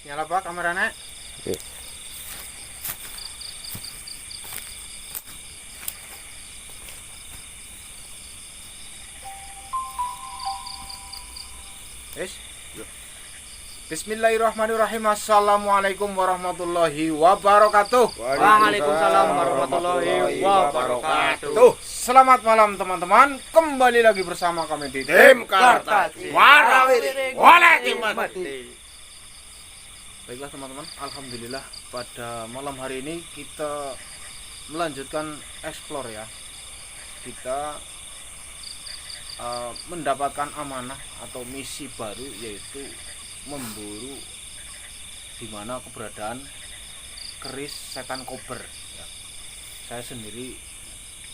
Nyala Pak kameranya. Oke. Wis. Bismillahirrahmanirrahim. Assalamualaikum warahmatullahi wabarakatuh. Waalaikumsalam warahmatullahi wabarakatuh. Selamat malam teman-teman. Kembali lagi bersama kami di Tim Kartaji Warawiri Walakimati. Baiklah teman-teman, alhamdulillah pada malam hari ini kita melanjutkan explore ya. Kita mendapatkan amanah atau misi baru, yaitu memburu di mana keberadaan keris setan kober ya. Saya sendiri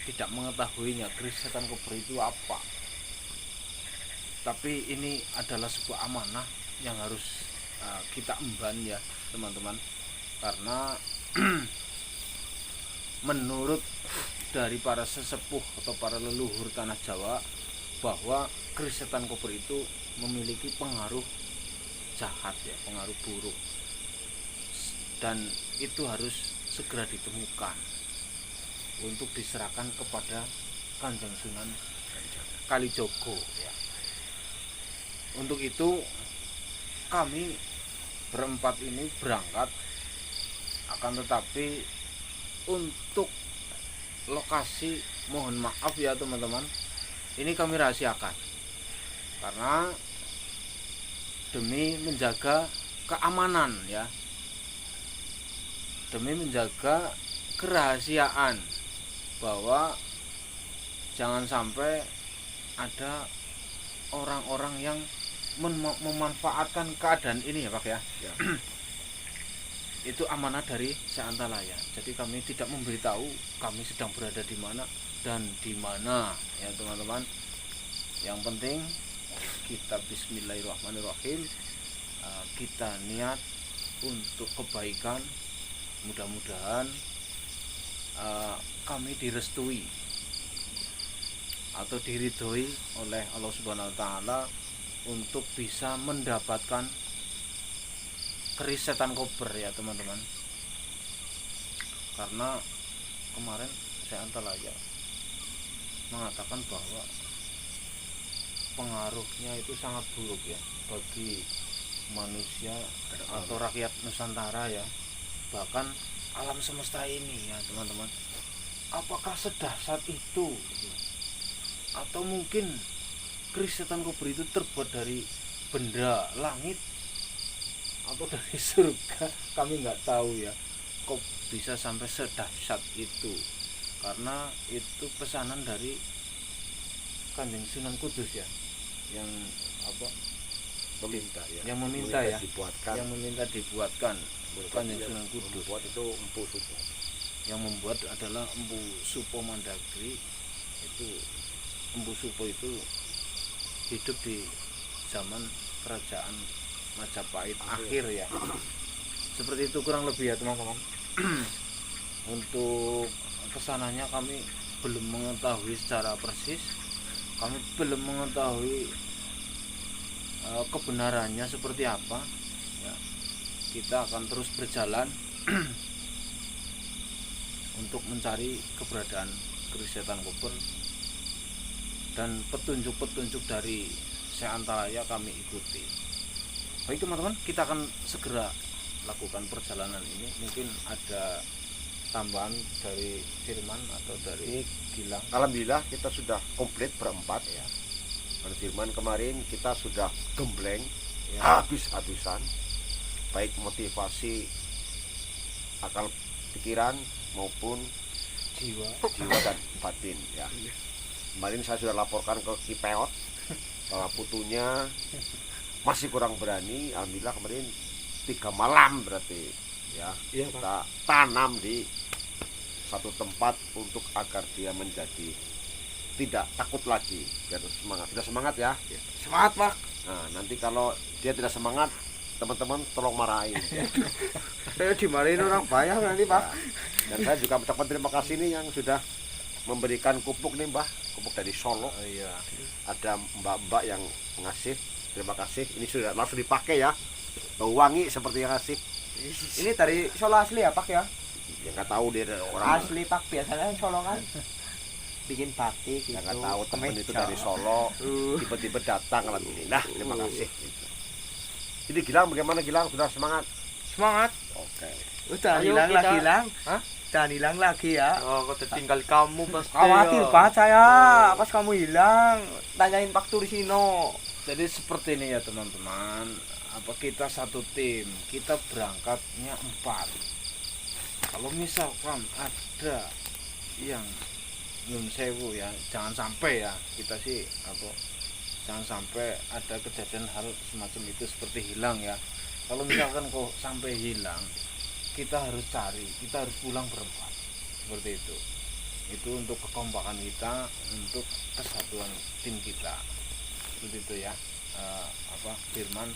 tidak mengetahuinya keris setan kober itu apa, tapi ini adalah sebuah amanah yang harus kita emban ya teman-teman, karena menurut dari para sesepuh atau para leluhur tanah Jawa bahwa keris setan kober itu memiliki pengaruh jahat ya, pengaruh buruk, dan itu harus segera ditemukan untuk diserahkan kepada Kanjeng Sunan Kalijogo ya. Untuk itu kami berempat ini berangkat, akan tetapi untuk lokasi mohon maaf ya teman-teman, ini kami rahasiakan karena demi menjaga keamanan ya, demi menjaga kerahasiaan, bahwa jangan sampai ada orang-orang yang memanfaatkan keadaan ini ya Pak ya. Itu amanah dari Seantalaya. Jadi kami tidak memberitahu kami sedang berada di mana dan di mana ya teman-teman. Yang penting kita bismillahirrahmanirrahim, kita niat untuk kebaikan. Mudah-mudahan kami direstui atau diridhoi oleh Allah Subhanahu wa taala untuk bisa mendapatkan keris setan kober ya teman-teman. Karena kemarin Seantalaya mengatakan bahwa pengaruhnya itu sangat buruk ya bagi manusia atau rakyat Nusantara ya, bahkan alam semesta ini ya teman-teman. Apakah sedahsyat itu atau mungkin keris setan kober itu terbuat dari benda langit atau dari surga? Kami nggak tahu ya kok bisa sampai sedahsyat itu, karena itu pesanan dari Kanjeng Sunan Kudus ya, yang apa Meminta ya. yang meminta ya, dibuatkan. yang meminta dibuatkan Kanjeng Sunan Kudus. Membuat itu Empu Supo. Yang membuat adalah Empu Supo Mandagri. Itu Empu Supo itu hidup di zaman kerajaan Majapahit akhir ya. Seperti itu kurang lebih ya teman-teman. Untuk pesanannya kami belum mengetahui secara persis, kami belum mengetahui kebenarannya seperti apa ya. Kita akan terus berjalan untuk mencari keberadaan keris setan kober, dan petunjuk-petunjuk dari Seantalaya kami ikuti. Baik teman-teman, kita akan segera lakukan perjalanan ini. Mungkin ada tambahan dari Firman atau dari Gilang. Alhamdulillah kita sudah komplit berempat ya. Pada Firman kemarin kita sudah gembleng ya, habis-habisan, baik motivasi akal pikiran maupun Jiwa dan batin ya. Kemarin saya sudah laporkan ke Kipeot bahwa putunya masih kurang berani. Alhamdulillah kemarin 3 malam berarti ya, iya, kita tanam di satu tempat untuk agar dia menjadi tidak takut lagi, biar semangat. Tidak semangat ya. semangat Pak. Nah nanti kalau dia tidak semangat, teman-teman tolong marahin ya. Saya dimarahin orang banyak nanti Pak. Dan saya juga mengucapkan terima kasih nih yang sudah memberikan kupuk nih Mbah, kupuk dari Solo. Oh iya. Ada mbak-mbak yang ngasih, terima kasih. Ini sudah langsung dipakai ya. bau wangi seperti yang asik. Ini dari Solo asli ya Pak ya? Ya nggak tahu dia dari orang Asli Pak, biasanya Solo kan bikin batik gitu. ya nggak tahu temen itu kemeja. dari Solo tiba-tiba datang malam ini. Nah, terima kasih. Jadi Gilang, bagaimana Gilang? Sudah semangat? Semangat. Oke. Udah Ayo hilang kita- lagi Lang. Hah? Jangan hilang lagi ya. Oh, kau tertinggal kamu pasti. Khawatir ya. banget saya pas kamu hilang. Tanyain Pak Turisino. Jadi seperti ini ya teman-teman, apa kita satu tim, kita berangkatnya 4. Kalau misalkan ada yang nyun sewu ya, jangan sampai ya kita sih apa, jangan sampai ada kejadian hal semacam itu seperti hilang ya. Kalau misalkan kok sampai hilang, kita harus cari, kita harus pulang berempat seperti itu. Itu untuk kekompakan kita, untuk kesatuan tim kita. Seperti itu ya. Firman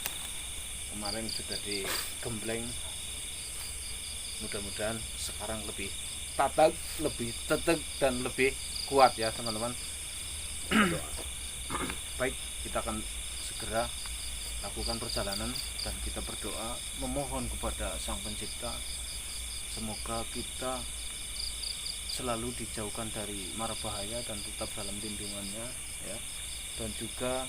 kemarin sudah digembleng, mudah-mudahan sekarang lebih tatag, lebih teteg dan lebih kuat ya teman-teman. Baik, kita akan segera lakukan perjalanan dan kita berdoa memohon kepada Sang Pencipta, semoga kita selalu dijauhkan dari mara bahaya dan tetap dalam lindungannya ya, dan juga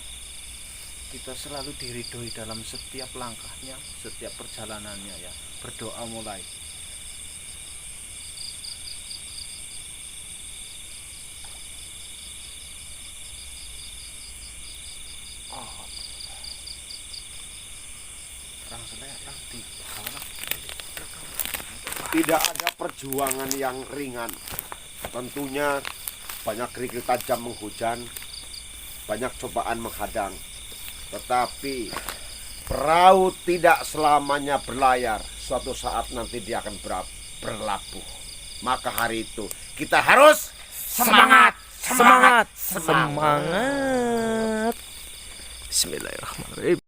kita selalu diridhoi dalam setiap langkahnya, setiap perjalanannya ya. Berdoa mulai. Orang selek di kawan. Tidak ada perjuangan yang ringan. Tentunya banyak kerikil tajam menghujam, banyak cobaan menghadang. Tetapi perahu tidak selamanya berlayar. Suatu saat nanti dia akan berlabuh. Maka hari itu kita harus Semangat, semangat, semangat. Bismillahirrahmanirrahim.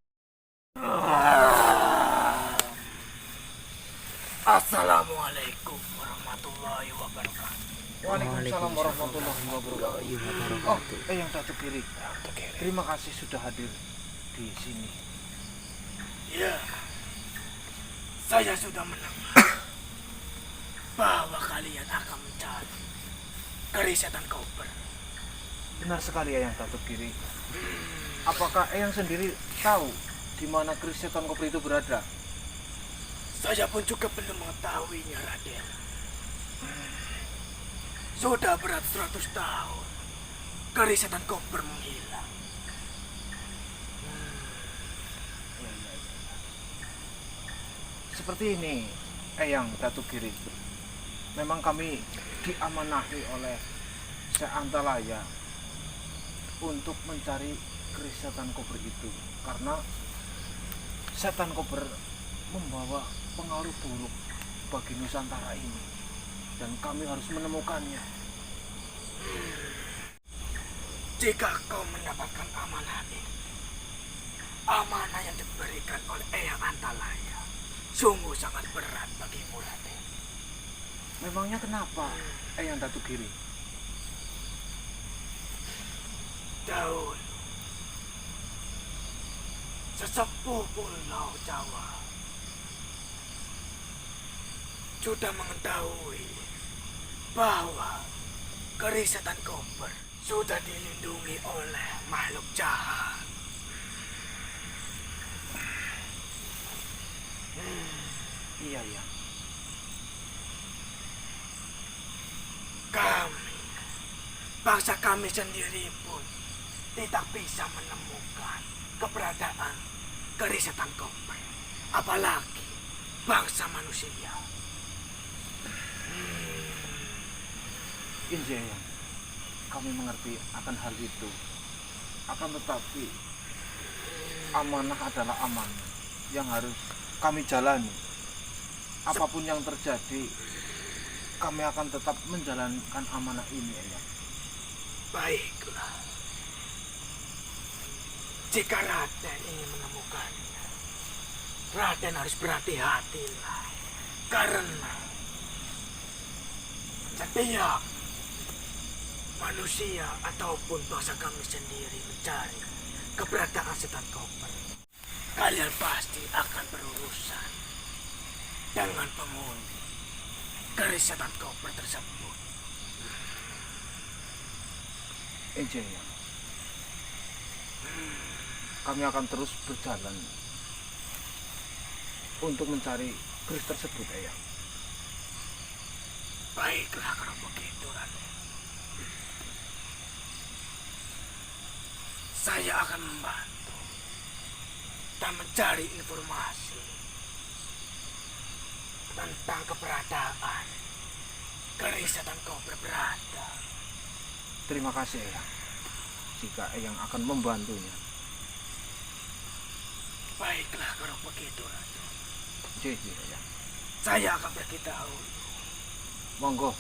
Assalamualaikum warahmatullahi wabarakatuh. Waalaikumsalam warahmatullahi wabarakatuh. Oh, yang Datuk Kiri. Terima kasih sudah hadir di sini. Ya, saya sudah mendengar bahwa kalian akan mencari keris-setan koper. Benar sekali yang Datuk Kiri. Apakah Eyang sendiri tahu di mana keris setan koper itu berada? Saya pun juga belum mengetahuinya, Raden. Sudah beratus-ratus tahun keris-setan koper menghilang. Seperti ini, Eyang Datuk Kiri. Memang kami diamanahi oleh Syekh Antalaya untuk mencari keris setan koper itu, karena setan koper membawa pengaruh buruk bagi Nusantara ini, dan kami harus menemukannya. Jika kau mendapatkan amanah ini, amanah yang diberikan oleh Eyang Antalaya, sungguh sangat berat bagimu, Raden. Memangnya kenapa, Eyang Datuk Kiri? Dahulu, sesepuh Pulau Jawa sudah mengetahui bahwa keris setan koper sudah dilindungi oleh makhluk jahat. Iya ya. Kami, bangsa kami sendiri pun tidak bisa menemukan keberadaan keris setan koper, apalagi bangsa manusia. Iya ya. Kami mengerti akan hal itu. Akan tetapi amanah adalah amanah yang harus kami jalani. Apapun yang terjadi, kami akan tetap menjalankan amanah ini, Eyang. Baiklah. Jika Raden ingin menemukannya, Raden harus berhati-hatilah. Karena setiap manusia ataupun bangsa kami sendiri mencari keberadaan setan koper, kalian pasti akan berurusan dengan penghuni keris setan koper tersebut. Jaya, kami akan terus berjalan untuk mencari keris tersebut, Eyang. Baiklah kalau begitu, Raden. Saya akan membantu dan mencari informasi tentang keberadaan keris setan koper berada. Terima kasih, Eyang. Jika Eyang akan membantunya. Baiklah kalau begitu, Raden. Jaya, Eyang. Saya akan pergi dahulu. Monggo.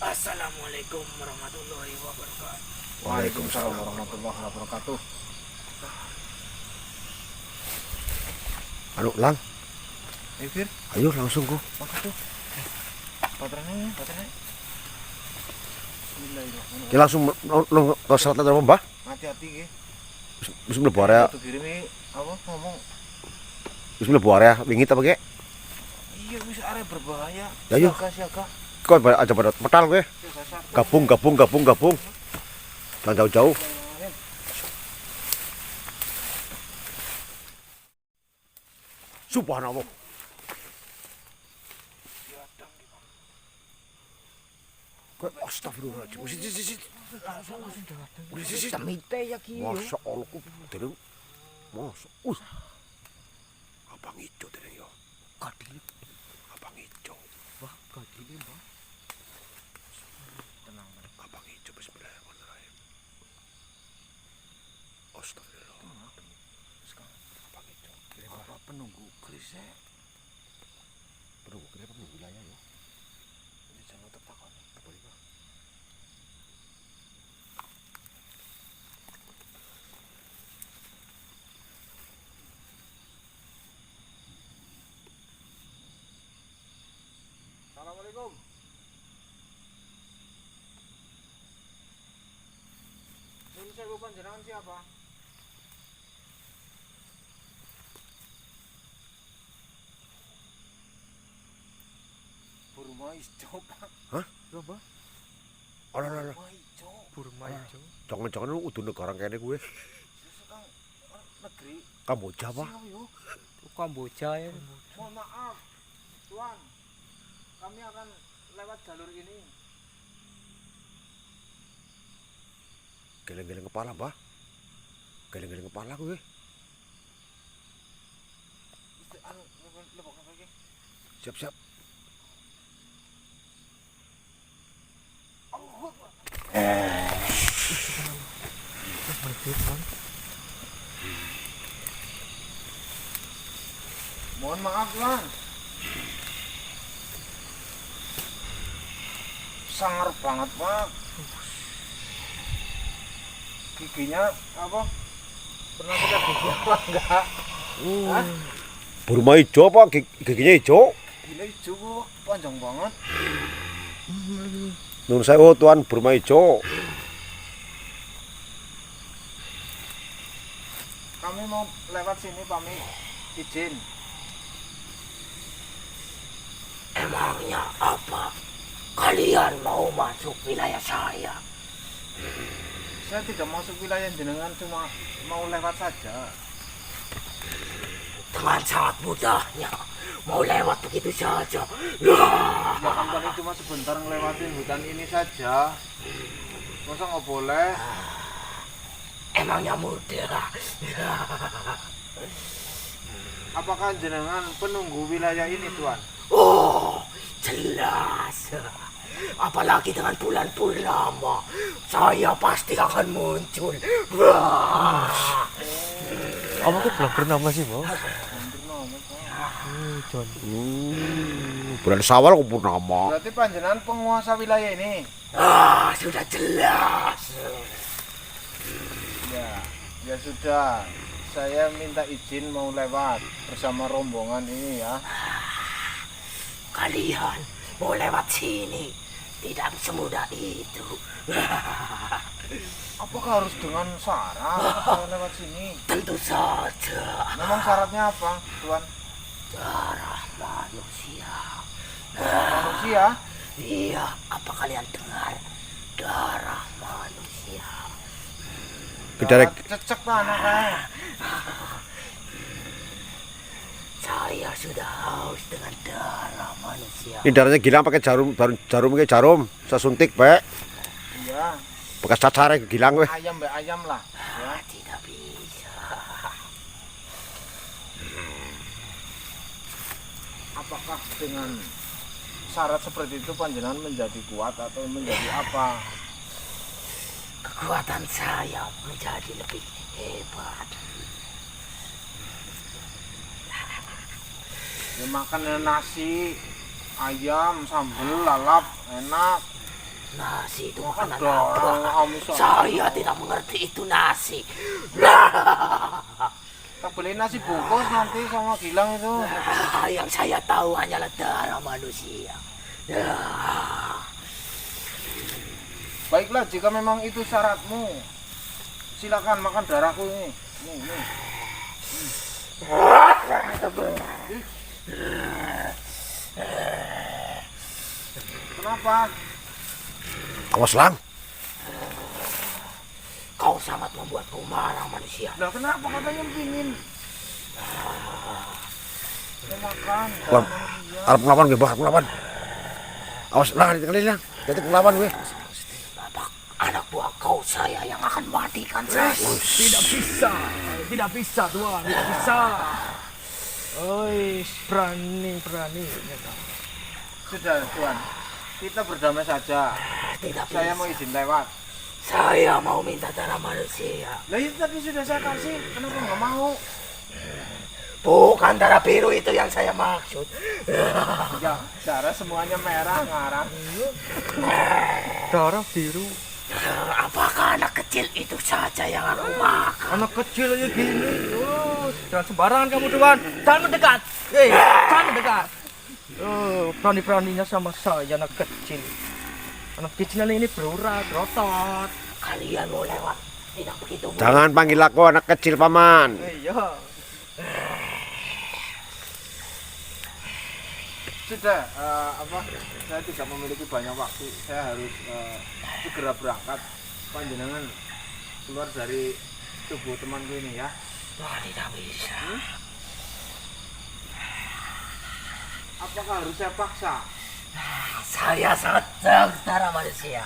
Assalamualaikum warahmatullahi wabarakatuh. Waalaikumsalam warahmatullahi wabarakatuh. Anu Lang, Fir, ayo langsung kok. makasih. Baterainya. Bismillahirrahmanirrahim. Kita langsung ke salat atau Mbah. Hati-hati nggih. Bismillah bu area. Itu kirimi apa ngomong? Bismillah bu area wingi ta pakai. Iya bisa area berbahaya. Ya, yuk. Siaga. Kok aja pada metal gue. Gabung. Jangan jauh-jauh. Subhanallah. Kok astagfirullahaladzim. Masya Allah kok terus. Masya Allah. Abang hijau terus ya. Abang hijau. Tenang. Abang hijau bismillahirrahmanirrahim. Astagfirullah. Abang hijau. Apa penunggu kerisnya? Penunggu kenapa penunggu wilayah ya? Ini jangan tertakon. Apa ini Pak? Assalamualaikum. Ini saya bukan jenengan siapa? Burma hijau, Pak. Hah? Apa? Alah. Burma hijau. Burma hijau. Jangan-jangan lu udah negara kayaknya gue. Sekarang negeri Kamboja apa? Siau, yo. Kamboja ya. Mohon maaf, Tuan. Kami akan lewat jalur ini. Geleng-geleng kepala, Mbah. Geleng-geleng kepala gue. Lebok apa lagi? Siap-siap. Mohon maaf, Tuan. Sangar banget, Pak. Giginya apa? Pernah kita gigi apa enggak? Hah? Burma hijau apa? Giginya hijau? Gila hijau kok, panjang banget. Nun saya Tuan Burma hijau. Kami mau lewat sini, pamit. Izin. Emangnya apa? Kalian mau masuk wilayah saya? Saya tidak masuk wilayah jenengan, cuma mau lewat saja. Dengan sangat mudahnya. Mau lewat begitu saja. Ya kan tadi cuma sebentar ngelewatin hutan ini saja. Masa nggak boleh? Emangnya mudah? Apakah jenengan penunggu wilayah ini, Tuan? Oh, jelas. Apalagi dengan bulan purnama, saya pasti akan muncul. Wah. Apa tuh belum pernah sih, Bang? Bulan Syawal kok purnama. Berarti panjenengan penguasa wilayah ini. Ah, sudah jelas. Ya sudah. Saya minta izin mau lewat bersama rombongan ini ya. Kalian mau lewat sini tidak semudah itu. Apakah harus dengan syarat saya lewat sini? Tentu saja. Memang syaratnya apa, Tuan? Darah manusia. Manusia? Iya, apa kalian dengar? Darah manusia. Darah cecek tanah kayak. Saya sudah haus dengan darah manusia. Ini darahnya Gilang pakai jarum kayak jarum. Saya suntik, Pak. Iya, Bekas cacar Gilang weh. ayam mbak ayam lah. Ya. Tidak bisa. Apakah dengan syarat seperti itu panjenengan menjadi kuat atau menjadi apa? Kekuatan saya menjadi lebih hebat. Ya makan nasi, ayam, sambal, lalap, enak. Nasi itu Makan makanan dorong, apa? amis. Saya tidak mengerti itu nasi. Tak beli nasi bungkus nanti sama Gilang itu. Yang saya tahu hanyalah darah manusia. Baiklah, jika memang itu syaratmu, silakan makan darahku ini. Nih. Kenapa? Awas Lang. Kau sangat membuatku marah manusia. Lah kenapa katanya pingin? Ya makan. Lam. Arep ngelawan gue, Arep ngelawan. Awas Lang, ditinggalin Lang. Jadi ngelawan gue. Bapak, anak buah kau saya yang akan matikan saya. Tidak bisa Tuan, tidak bisa. Oi, berani. Sudah, Tuan. Kita berdamai saja. Tidak Saya bisa. mau izin lewat. Saya mau minta darah manusia. Lah itu tadi sudah saya kasih. Kenapa nggak mau? Bukan darah biru itu yang saya maksud. Ya, darah semuanya merah ngarang. Darah biru. Apakah anak kecil itu saja yang aku makan? Anak kecil aja gini. Oh, jangan sembarangan kamu Tuan. Jangan mendekat. Jangan mendekat. Oh, berani-beraninya sama saya anak kecil. Anak kecil ini berurat, berotot. Kalian mau lewat? Tidak begitu. Bu. Jangan panggil aku anak kecil, Paman. Iya. Sudah, saya tidak memiliki banyak waktu. Saya harus segera berangkat. Panjenengan keluar dari tubuh temanku ini ya. Oh, tidak bisa. Apakah harus saya paksa? Saya sangat jauh darah manusia.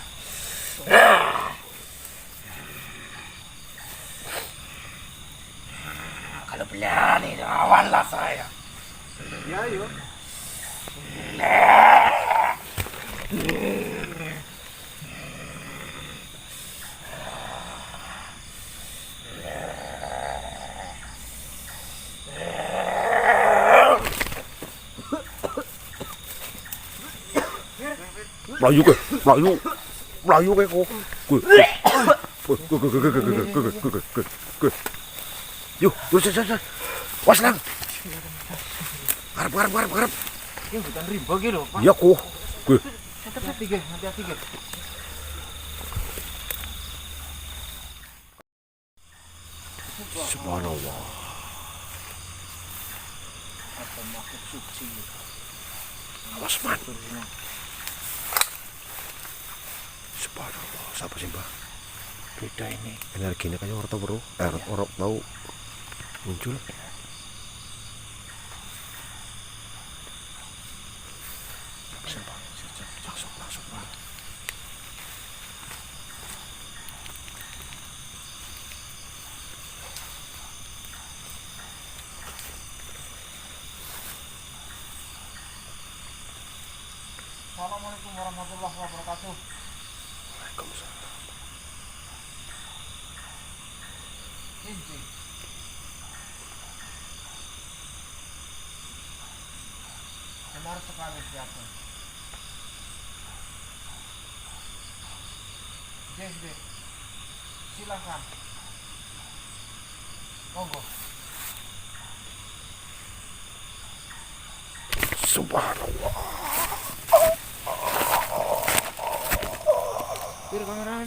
Kalau berani, lawanlah saya. Ya, yuk. Melayu ke, Melayu ke kok. Yuk, was Lang. Garap. Ini bukan rimba gitu, Pak. Iya kok. Hati-hati, ge. Subhanallah. Apa maksud suci? Awas man. Subhanallah. Siapa sih Mbak? Beda ini. Energinya kayak orang tahu bro. Orang tahu muncul. Langsung Pak. Assalamualaikum warahmatullahi wabarakatuh. Waalaikumsalam. Inci. Benar sekali siapa? Deh. Silakan. Monggo. Subhanallah. Fir, kameranya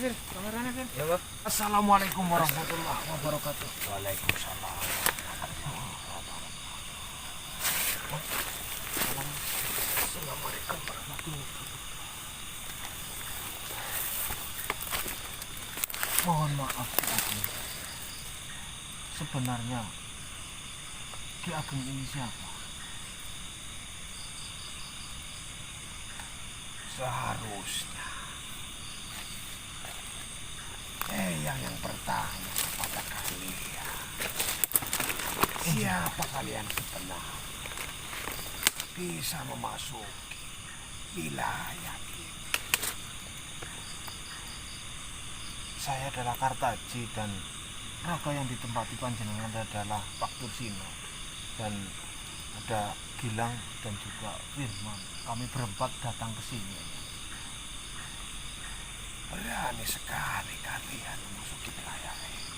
Fir. Ya, Bang. Assalamualaikum warahmatullahi wabarakatuh. Waalaikumsalam. Assalamualaikum warahmatullahi wabarakatuh. Mohon maaf Ki Ageng. Sebenarnya Ki Ageng ini siapa? Seharusnya yang bertanya kepada kalian, siapa kalian sebenarnya bisa memasuki wilayah ini? Saya adalah Kartaji dan raga yang ditempati panjenengan adalah Pak Tursino dan ada Gilang dan juga Firman. Kami berempat datang ke sini. Berani sekali kalian memasuki wilayah ini.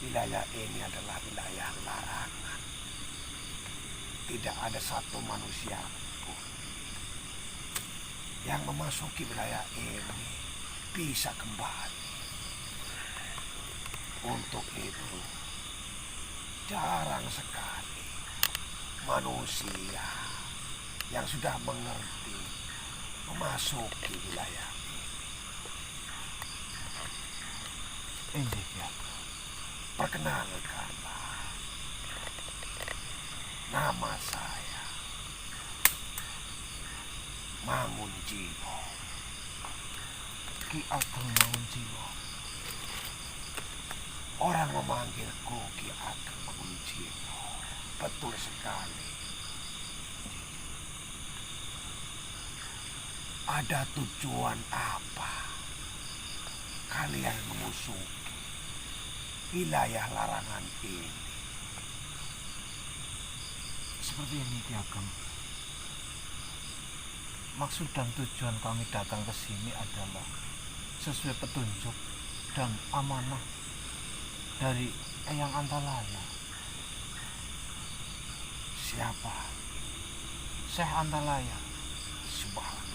Wilayah ini adalah wilayah larangan. Tidak ada satu manusia pun yang memasuki wilayah ini bisa kembali. Untuk itu, jarang sekali manusia yang sudah mengerti memasuki wilayah ini. Injih Ki Ageng. Perkenalkanlah, nama saya Mangunjiwo. Ki Ageng Mangunjiwo. Orang memanggilku Ki Ageng Mangunjiwo. Betul sekali. Ada tujuan apa kalian memusuhi wilayah larangan ini? Seperti ini Ki Ageng. Maksud dan tujuan kami datang ke sini adalah sesuai petunjuk dan amanah dari Eyang Antalaya. Siapa? Syekh Antalaya. Subhanallah.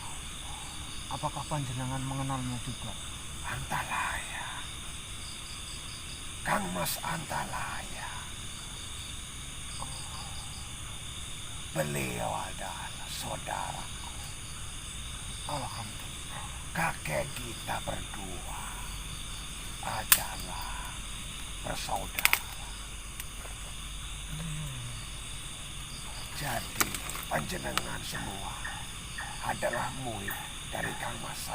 Apakah panjenengan mengenalnya juga? Antalaya. Kang Mas Antalaya. Beliau adalah saudaraku. Alhamdulillah. Kakek kita berdua adalah bersaudara. Jadi panjenengan semua adalah murid dari Kang Mas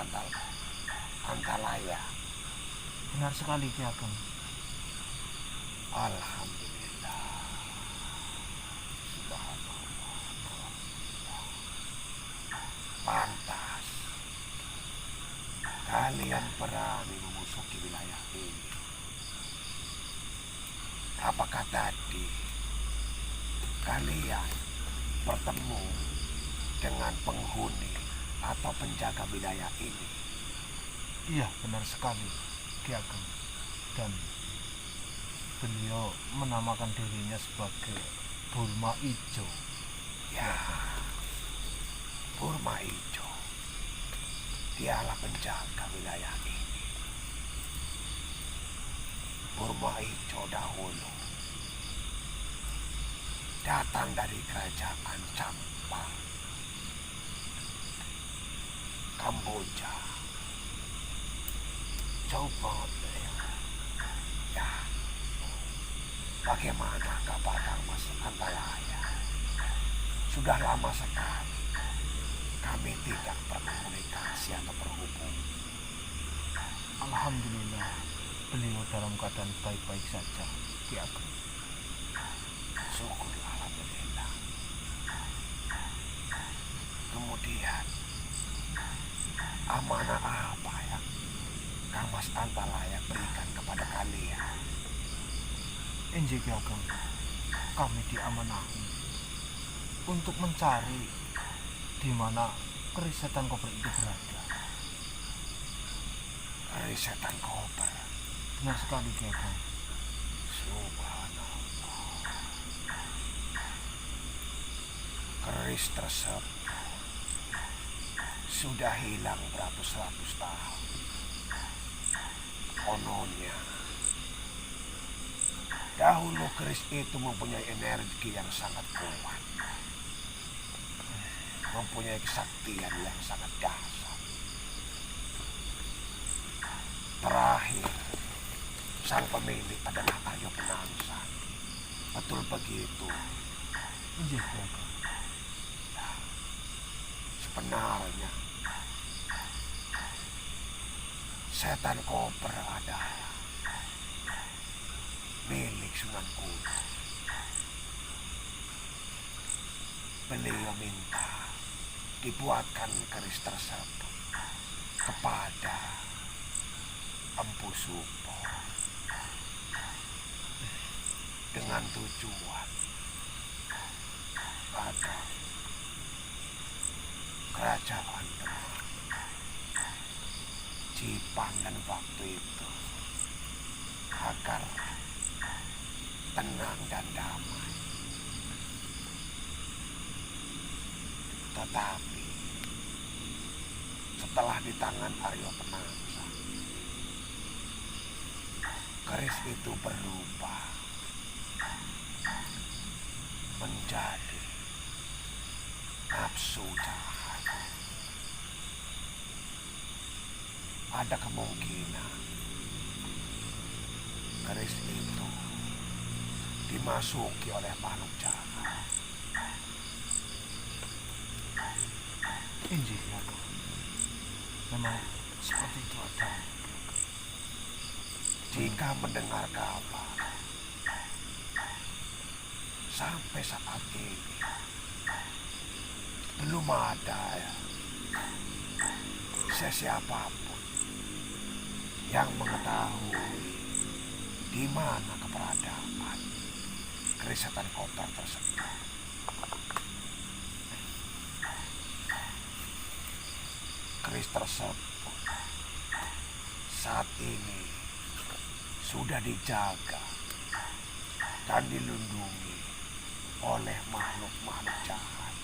Antalaya. Benar sekali Ki Ageng. Alhamdulillah. Subhanallah. Pantas kalian berani memasuki wilayah ini. Apakah tadi kalian bertemu dengan penghuni atau penjaga wilayah ini? Iya, benar sekali Ki Ageng. Dan beliau menamakan dirinya sebagai Burma Ijo. Ya, Burma Ijo. Dialah penjaga wilayah ini. Burma Ijo dahulu datang dari kerajaan Champa, Kamboja. Jauh banget ya. Bagaimana kabar Kang Mas Antalaya? Sudah lama sekali kami tidak berkomunikasi atau berhubung. Alhamdulillah, beliau dalam keadaan baik-baik saja Ki Ageng. Syukurlah, alhamdulillah. Kemudian amanah apa yang Kang Mas Antalaya berikan kepada kalian? Injih Ki Ageng, kami diamanahi untuk mencari di mana keris setan koper itu berada. Keris setan koper. Benar sekali Ki Ageng. Subhanallah. Keris tersebut sudah hilang beratus-ratus tahun. Kononnya, dahulu keris itu mempunyai energi yang sangat kuat, mempunyai kesaktian yang sangat dahsyat. Terakhir, sang pemilik adalah Aryo Penangsa. Betul begitu. Iya, Kakak. Sebenarnya setan koper adalah milik Sunan Kudus. Beliau minta dibuatkan keris tersebut kepada Empu Supo dengan tujuan agar kerajaan Demak, Jipang dan waktu itu agar tenang dan damai. Tetapi setelah di tangan Aryo Penangsa, keris itu berubah menjadi nafsu jahat. Ada kemungkinan keris itu dimasuki oleh makhluk jahat. Injih, Kakak. Memang seperti itu ada. Jika mendengar kabar sampai saat ini belum ada siapapun yang mengetahui di mana keberadaan keris setan koper tersebut. Keris tersebut saat ini sudah dijaga dan dilindungi oleh makhluk-makhluk jahat.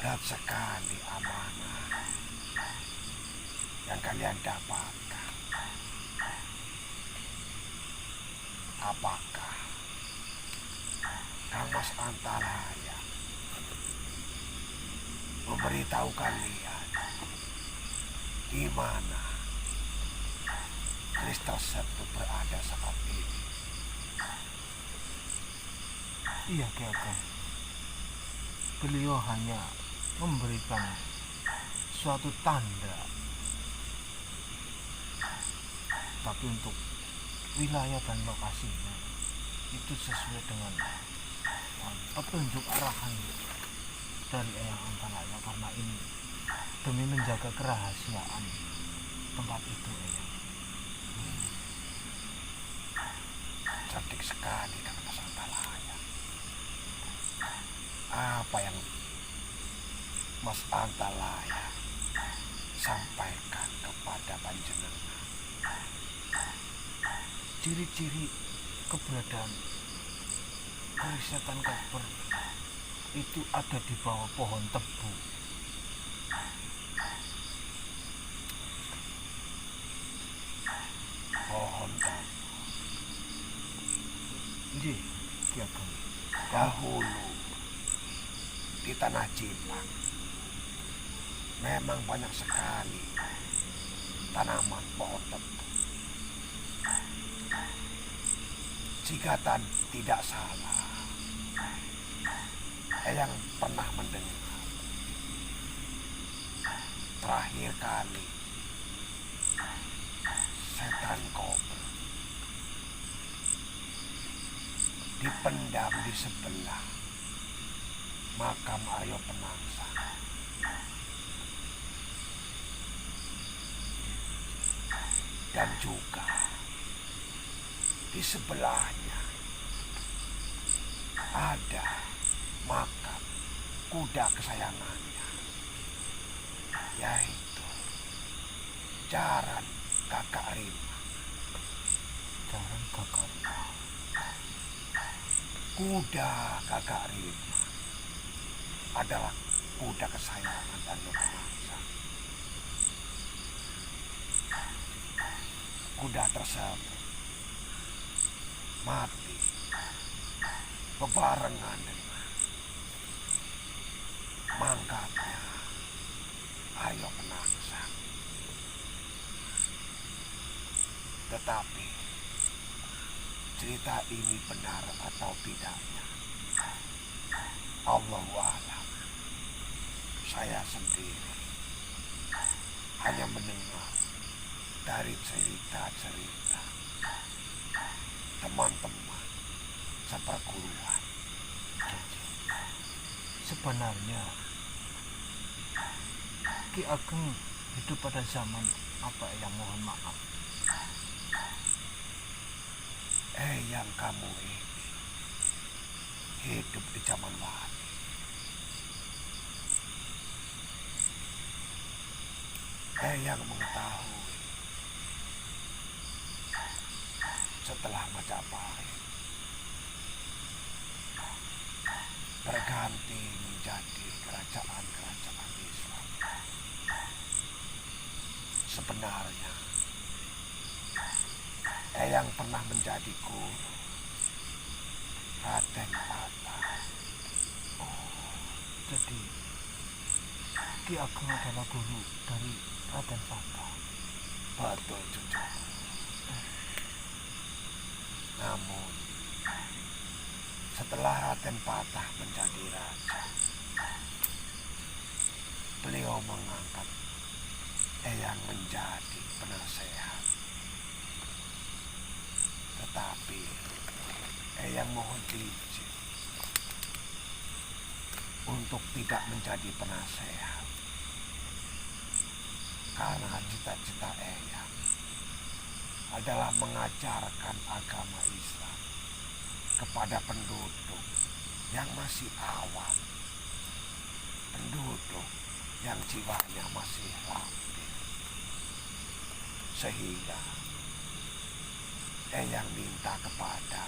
Berat sekali amanah yang kalian dapatkan. Apakah Kang Mas Antalaya memberitahu kalian di mana keris tersebut berada saat ini? Iya, Kakak. Beliau hanya memberikan suatu tanda, tapi untuk wilayah dan lokasinya itu sesuai dengan petunjuk arahan dari Eyang Antalaya, karena ini demi menjaga kerahasiaan tempat itu, Eyang. Cerdik sekali Kang Mas Antalaya. Apa yang Mas Antalaya sampaikan kepada panjenengan? Ciri-ciri keberadaan keris setan koper itu ada di bawah pohon tebu. Pohon tebu. Nggih, Ki Ageng. Dahulu di tanah Jipang memang banyak sekali tanaman pohon tebu. Jika tidak salah, yang pernah mendengar terakhir kali setan koper dipendam di sebelah makam Aryo Penangsa. Dan juga di sebelahnya ada makam kuda kesayangannya, yaitu Jaran Kakak Rima. Jaran Kakak Rima. Kuda Kakak Rima adalah kuda kesayangan dan Lokamangsa. Kuda tersebut mati bebarengan dengan mangkatnya Aryo Penangsang. Tetapi cerita ini benar atau tidaknya, Allahu a'lam. Saya sendiri hanya mendengar dari cerita-cerita teman-teman seperguruan. Sebenarnya Ki Ageng hidup pada zaman apa yang mohon maaf? Yang kamu ini hidup di zaman Wali. Yang mengetahui setelah Majapahit berganti menjadi kerajaan-kerajaan Islam. Sebenarnya yang pernah menjadi guru Raden Patah. Jadi Ki Ageng adalah guru dari Raden Patah. Betul, cucu. Namun setelah Raden Patah menjadi raja, beliau mengangkat Eyang menjadi penasehat. Tetapi Eyang mohon izin untuk tidak menjadi penasehat, karena cita-cita Eyang adalah mengajarkan agama Islam kepada penduduk yang masih awam, penduduk yang jiwanya masih labil. Sehingga Eyang minta kepada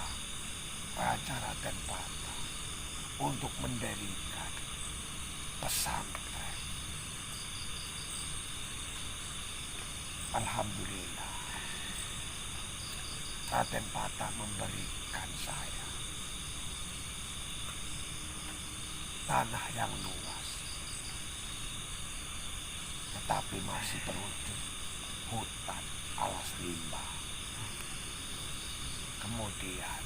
Raja Raden Patah untuk mendirikan pesantren. Alhamdulillah, Raden Patah memberikan saya tanah yang luas, tetapi masih berwujud hutan alas limbah. Kemudian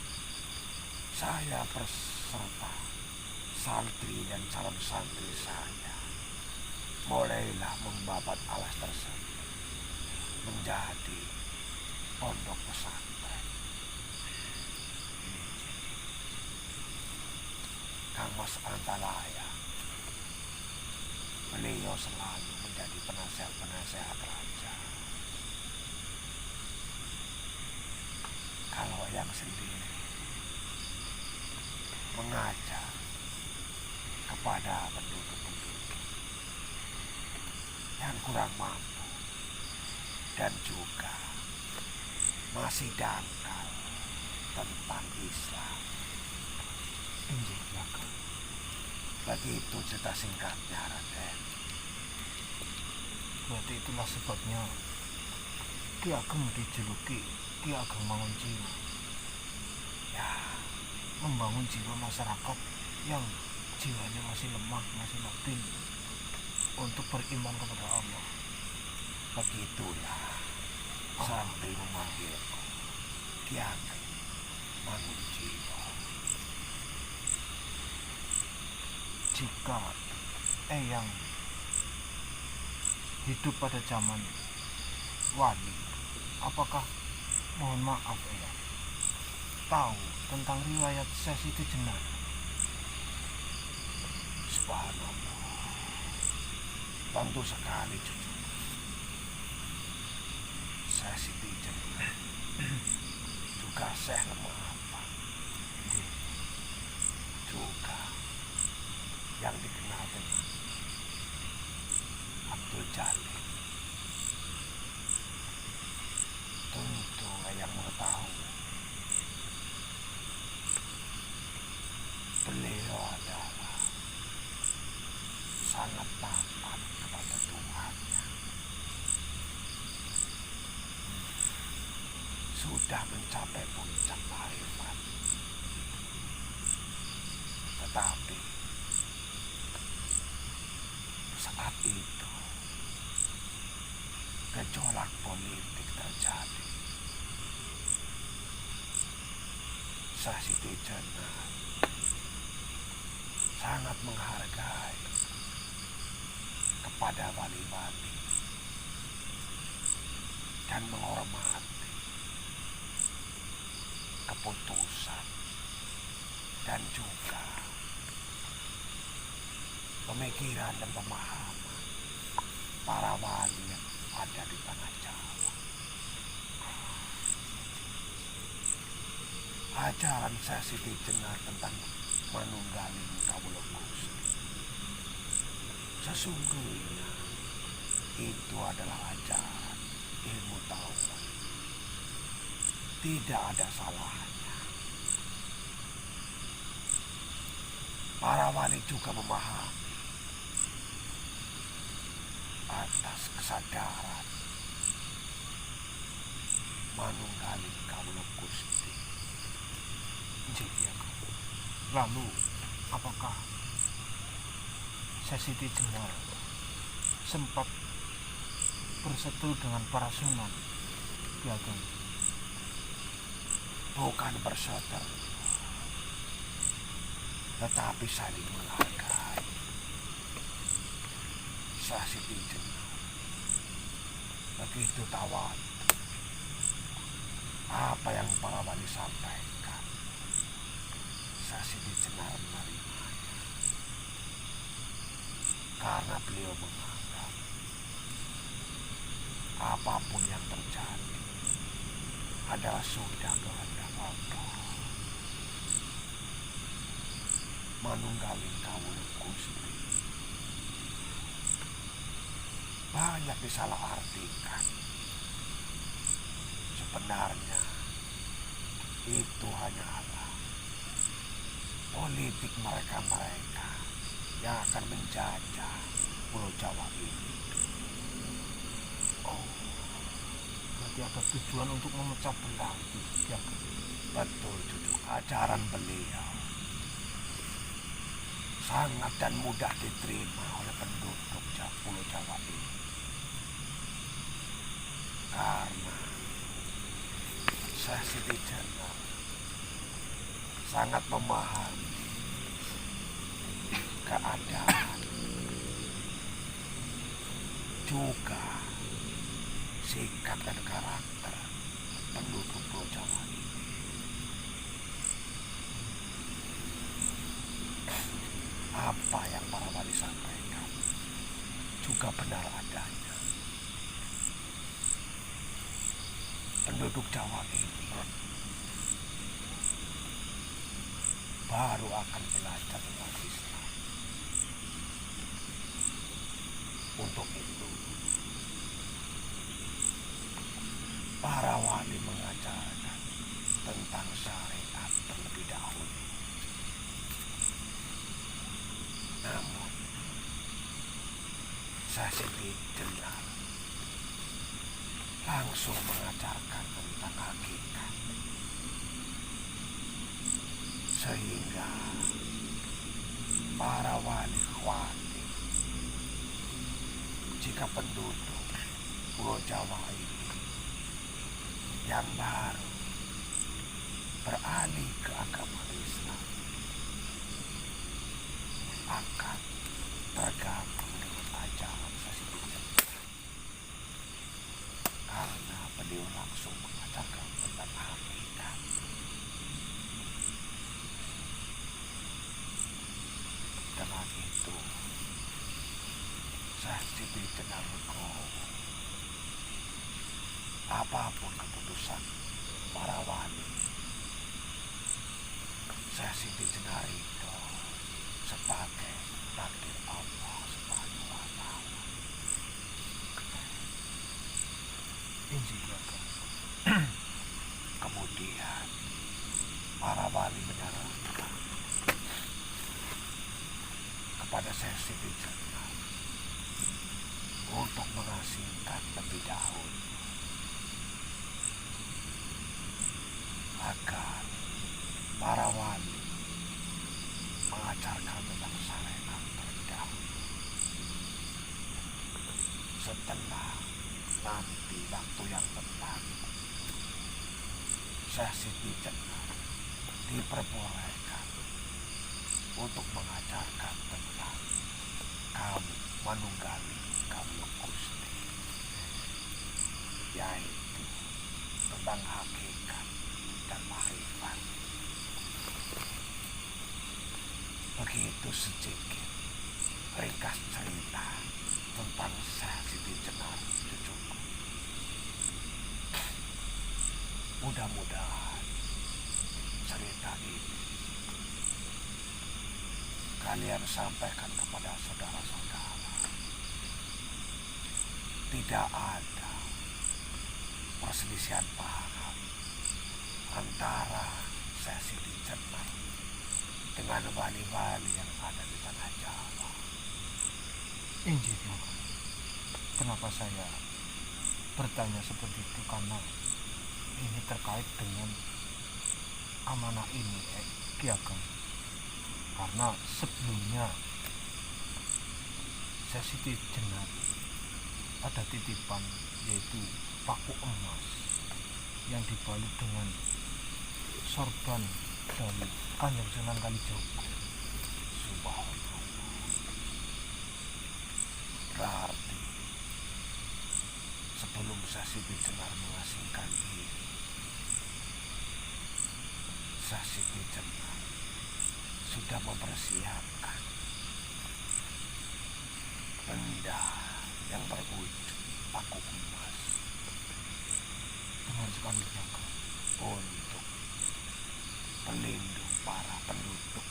saya berserta santri dan calon santri saya mulailah membabat alas tersebut menjadi pondok pesantren. Kang Mas Antalaya, beliau selalu menjadi penasehat raja. Kalau yang sendiri mengajar kepada penduduk-penduduk yang kurang mampu dan juga masih dangkal tentang Islam. Begitu cerita singkatnya, Raden. Berarti itulah sebabnya Ki Ageng dijuluki Ki Ageng Mangunjiwa. Ya, Membangun jiwa masyarakat yang jiwanya masih lemah, masih labil untuk beriman kepada Allah. begitulah santri memanggilku Ki Ageng Mangunjiwa. Jika Eyang hidup pada zaman Wali, apakah, mohon maaf Eyang, tahu tentang riwayat Syekh Siti Jenar? Subhanallah, tentu sekali cucu. Syekh Siti Jenar juga Syekh Lemah Apa juga yang dikenal dengan Abdul Jalil. Tentu yang mengetahui beliau adalah sudah mencapai puncak marifat. Tetapi saat itu gejolak politik terjadi. Sasiti Jenar sangat menghargai kepada wali-wali dan menghormati keputusan dan juga pemikiran dan pemahaman para wali yang ada di tanah Jawa. Ajaran Sasiti Jenar tentang manunggaling kawula Gusti sesungguhnya itu adalah ajaran ilmu tauhid. Tidak ada salahnya. Para wali juga memahami atas kesadaran manunggaling kawula Gusti. Iya. Lalu apakah Sasiti Jenar sempat berseteru dengan para sunan Ki Ageng? Bukan berseteru, tetapi saling menghargai. Sasiti Jenar begitu tawat apa yang para wali sampaikan. Sasiti Jenar menerimanya karena beliau menganggap apapun yang terjadi adalah sudah kehendak Allah. Manunggaling kawula Gusti banyak disalahartikan. Sebenarnya itu hanyalah politik mereka-mereka yang akan menjajah Pulau Jawa ini. Oh, berarti ada tujuan untuk memecah belah itu, Ki Ageng. Betul, cucu. Ajaran beliau sangat dan mudah diterima oleh penduduk Pulau Jawa ini. Karena Sasiti Jenar sangat memahami keadaan juga sikap dan karakter penduduk Pulau Jawa ini. Apa yang para wali sampaikan juga benar adanya. Penduduk Jawa ini baru akan belajar tentang Islam. Untuk itu, para wali mengajarkan tentang syariat terlebih dahulu. Namun, Sasiti Jenar langsung mengajarkan tentang hakikat. Sehingga para wali khawatir jika penduduk Pulau Jawa ini yang baru beralih ke agama Islam akan tergabung dengan ajaran Sasiti Jenar. Karena beliau langsung mengajarkan tentang hakikat. Dengan itu, Sasiti Jenar legowo. Apapun keputusan para wali, Sasiti Jenar itu sebagai takdir Allah Subhanahu wa Ta'ala. Kemudian para wali menyarankan kepada Sasiti Jenar untuk mengasingkan lebih dahulu Siti Jenar diperbolehkan untuk mengajarkan tentang kamu manunggali kamu Gusti, yaitu tentang hakikat dan makrifat. Begitu sedikit ringkas cerita tentang Siti Jenar cucuku. Mudah-mudahan cerita ini kalian sampaikan kepada saudara-saudara. Tidak ada perselisihan paham antara Siti Jenar dengan wali-wali yang ada di tanah Jawa. Injil, kenapa saya bertanya seperti itu? Karena ini terkait dengan amanah ini, Ki Ageng. Karena sebelumnya Siti Jenar ada titipan, yaitu paku emas yang dibalut dengan sorban dari Kanjeng Sunan Kalijogo. Subhanallah. Berarti sebelum Siti Jenar mengasingkan diri, Siti Jenar sudah mempersiapkan benda yang berwujud paku emas. Benar sekali, Ki Ageng. Untuk pelindung para penduduk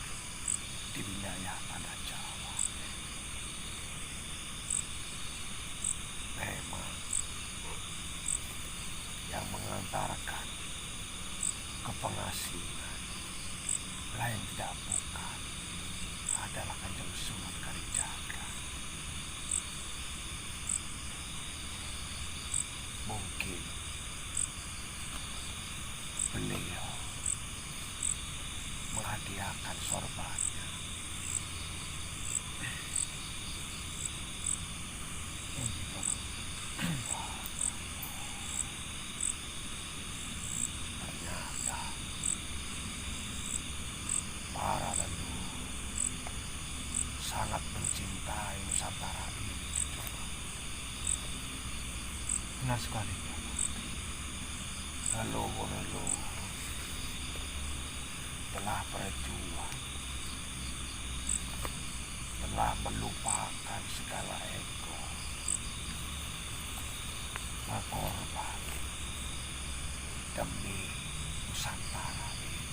di wilayah tanah Jawa. Memang yang mengantarkan ke pengasingan lain tidak bukan adalah Kanjeng Sunan Kalijaga. Mungkin beliau menghadiahkan sorbannya. Ternyata para leluhur sangat mencintai Nusantara ini, cucuku. Benar sekali, Ki Ageng. Leluhur-leluhur telah berjuang, telah melupakan segala ego, berkorban demi Nusantara ini.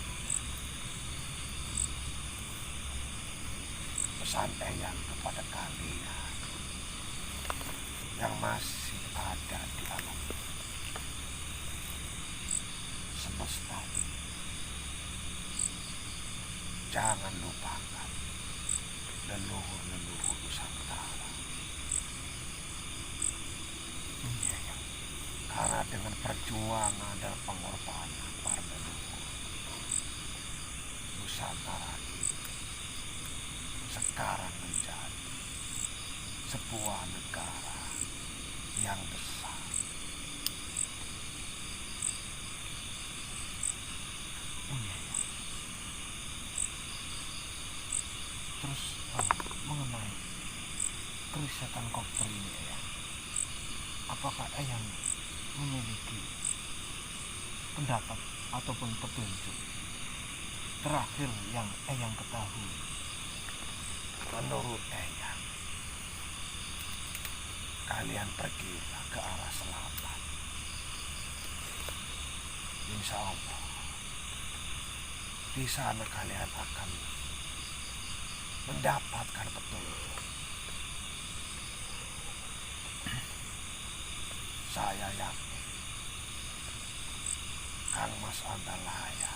Pesan Eyang kepada kalian yang masih ada di alam semesta ini, jangan lupakan leluhur-leluhur Nusantara. Karena dengan perjuangan dan pengorbanan para leluhur, Nusantara ini sekarang menjadi sebuah negara yang besar. Terus mengenai kerisetan koper ini, ya, apakah Eyang memiliki pendapat ataupun petunjuk terakhir yang Eyang ketahui? Menurut Eyang, kalian pergilah ke arah selatan. Insya Allah, di sana kalian akan mendapatkan petunjuk. Saya yakin Kang Mas Antalaya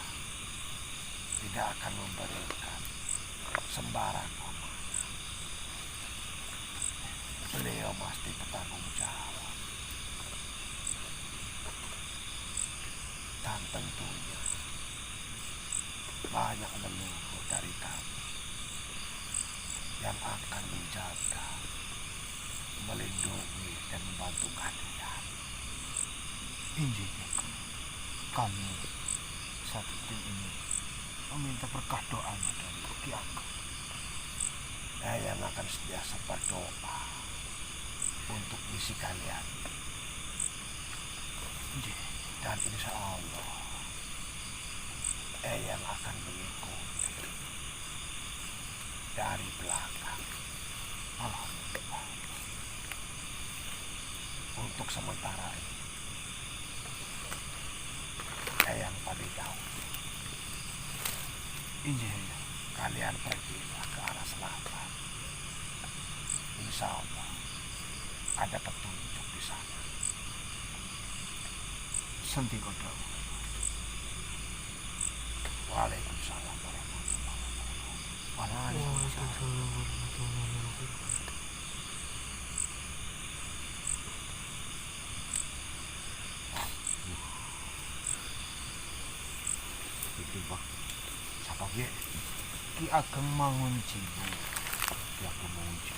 tidak akan memberikan sembarang amanah. Beliau pasti bertanggung jawab. Dan tentunya banyak leluhur dari kami yang akan menjaga, melindungi dan membantu kalian. Injil, kami Sakti ini meminta berkah doanya dari Ki Ageng. Eyang akan sentiasa berdoa untuk misi kalian. Dan insya Allah Eyang akan mengikuti dari belakang. Alhamdulillah. Untuk sementara ini Eyang pamit jauh. Kalian pergilah ke arah selatan. Insya Allah ada petunjuk di sana. Santi Kodo. Waalaikumsalam warahmatullahi wabarakatuh. Waalaikumsalam. Itu Pak. Siapa dia? Ki Ageng Mangunjiwo. Dia kemuji.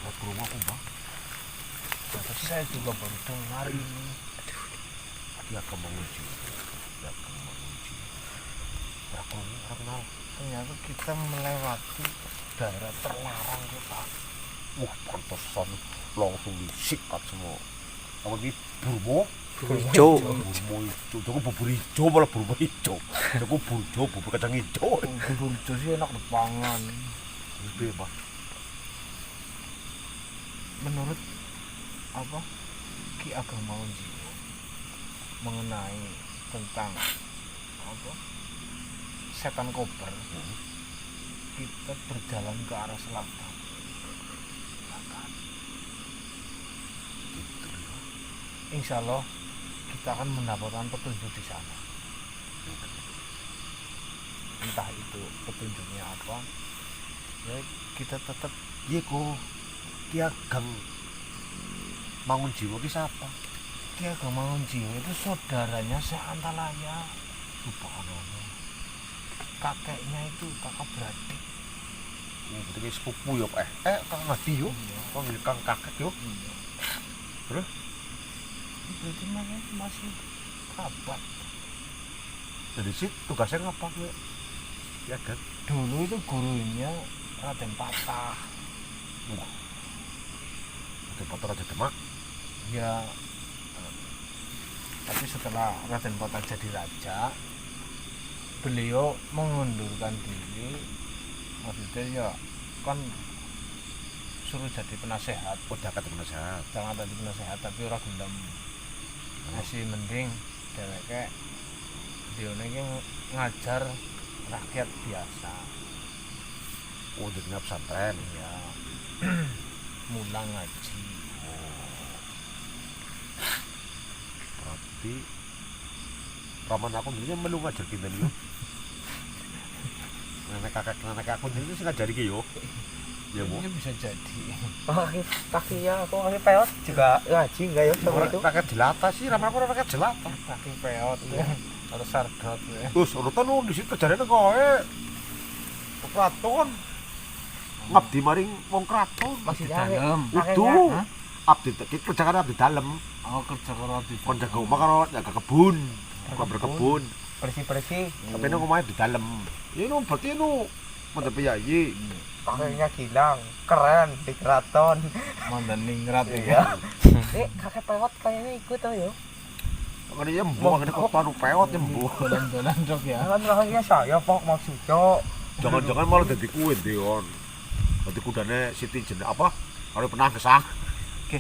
Lihat ke rumah Bang. Tapi saya juga baru dengar ini. Dia kemuji. Dia kemuji. Berkerumun orang kenal. Ternyata kita melewati daerah terlarang ya Pak. Pantesan langsung disikat semua. Apa ini burmo? Hijau. Burmo hijau. Jago bubur hijau malah burmo hijau. Jago burjo bubur kacang hijau. Bubur hijau sih enak dipangan. Terus dia Pak. Menurut apa Ki Ageng Mangunjiwo mengenai tentang apa setan kober, kita berjalan ke arah selatan. Insya Allah kita akan mendapatkan petunjuk di sana. Entah itu petunjuknya apa, ya kita tetap Iya kok. Ki Ageng Mangunjiwo ki siapa? Ki Ageng Mangunjiwo itu saudaranya Syekh Antalaya. Subhanallah. Kakeknya itu kakak beradik. Berarti kayak sepupu ya Pak. Kang Ngadi yo. Kang Kang kakek yo. Terus? Berarti mereka masih kerabat. Jadi sih tugasnya ngapa Ki? Ki Ageng. Dulu itu gurunya Raden Patah. Ada Patah Raja Demak. Ya, tapi setelah Raden Patah jadi raja, beliau mengundurkan diri. Maksudnya ya kan suruh jadi penasehat. Udah kata penasehat. Jangan tadi penasehat tapi orang gendam. Masih mending dheweke dia ini ngajar rakyat biasa. Oh, jadi nggak pesantren. Ya mulang ngaji. Berarti paman aku dulunya melu ngajar kinten yo. Nenek aku dulu sih ngajari ki yo. Ya Bu. Ini bisa jadi. Kaki ya, aku kaki peot juga ngaji enggak ya sama itu? Rakyat jelata sih, ramah aku rakyat jelata. Kaki peot ya. Atau sardot ya. Terus urutan lu di situ kerjanya kowe. Keraton. Ngabdi maring wong keraton. Masih Di nyari. dalam. Uduh. Hah? Abdi kerja kan abdi dalam. Oh kerja karo di Kon jaga omah karo jaga kebun. Kon berkebun. Bersih-bersih. Tapi nu omahnya di dalam. Ya nu berarti nu mantep piyayi. Pakainya Gilang, keren di keraton. mandan ningrat Iya. ya. Kakek peot kayaknya ikut tuh ya. Makanya ya mbuh makanya kok panu pewot ya mbuh. Dolan-dolan dok ya. Kan kakeknya saya Pok maksudnya. Jangan-jangan malah dadi kuwe Deon. Dadi kudane Siti jeneng apa? Karo penang kesang. Oke.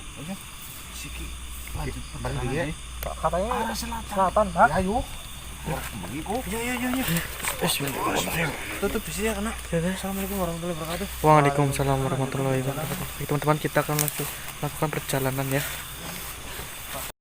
Siki lanjut Mari perjalanan dia. ya. Katanya Arah selatan. selatan, Pak. Ya ayo. Begitu. Tutup di sini ya kena. Assalamualaikum warahmatullahi wabarakatuh. Waalaikumsalam warahmatullahi wabarakatuh. Teman-teman, kita akan langsung melakukan perjalanan ya.